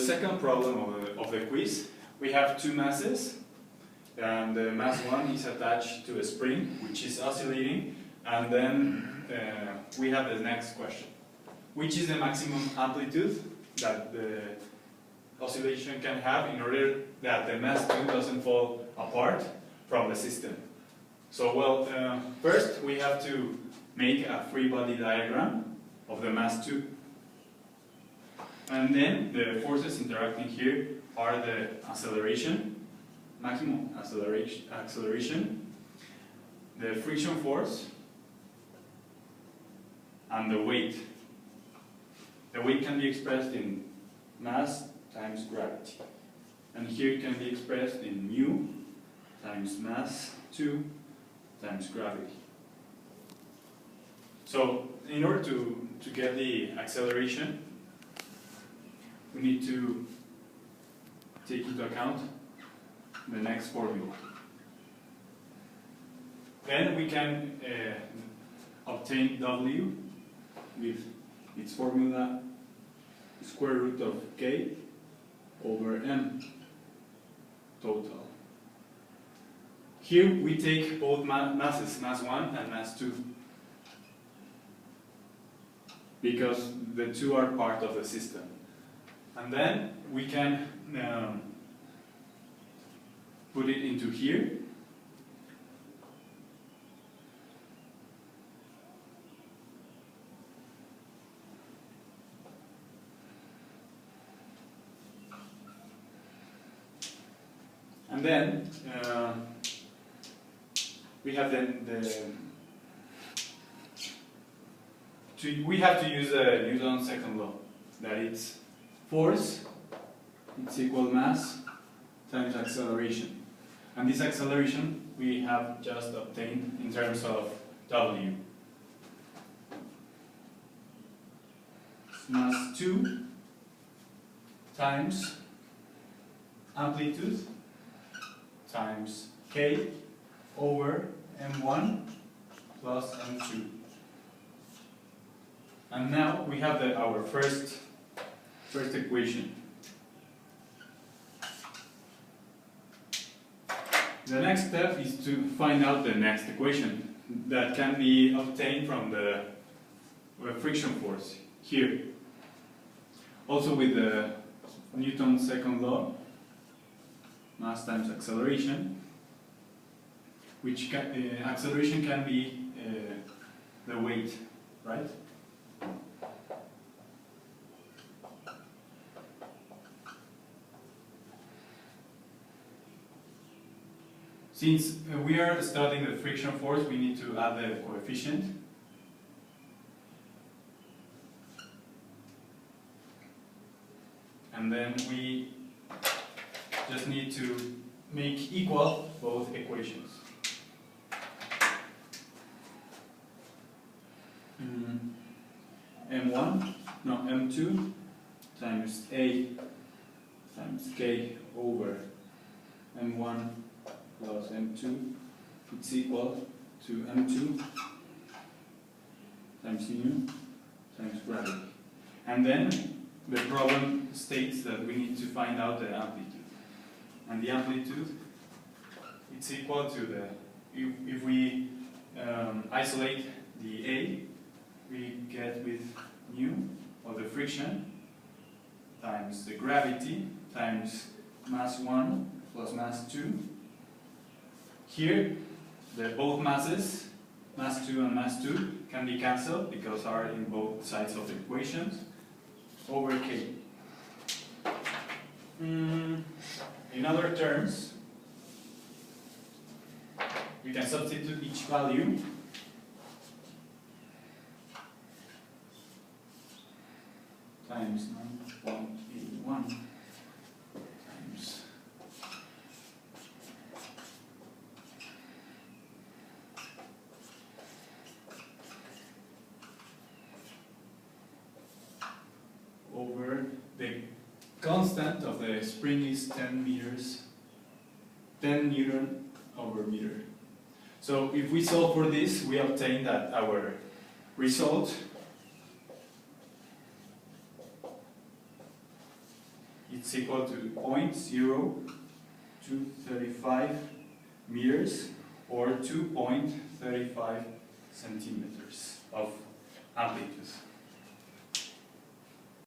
second problem of the quiz, we have two masses, and the mass 1 is attached to a spring which is oscillating, and then we have the next question. Which is the maximum amplitude that the oscillation can have in order that the mass 2 doesn't fall apart from the system? So, well, first we have to make a free body diagram of the mass 2. And then the forces interacting here are the acceleration, maximum acceleration, the friction force, and the weight. The weight can be expressed in mass times gravity. And here it can be expressed in mu times mass 2 times gravity. So, in order to get the acceleration, we need to take into account the next formula. Then we can obtain W with its formula square root of K over M total. Here we take both masses, mass 1 and mass 2, because the two are part of the system. And then we can put it into here. And then we have we have to use Newton's second law, that it's force, it's equal mass times acceleration. And this acceleration we have just obtained in terms of W. Mass 2 times amplitude times K over M1 plus M2. And now we have our first equation. The next step is to find out the next equation that can be obtained from the friction force here. Also with the Newton's second law, mass times acceleration, which acceleration can be the weight, right? Since we are studying the friction force, we need to add the coefficient. And then we just need to make equal both equations. M2 times A times K over M1 plus M2, it's equal to M2 times mu times gravity. And then the problem states that we need to find out the amplitude. And the amplitude, it's equal to the, if we isolate the A, we get with mu, or the friction, times the gravity, times mass 1 plus mass 2. Here, both masses, mass 2 and mass 2, can be cancelled because are in both sides of the equations, over K. In other terms, we can substitute each value times 9.81 times over the constant of the spring is 10 Newton over meter. So if we solve for this, we obtain that our result it's equal to 0.0235 meters or 2.35 centimeters.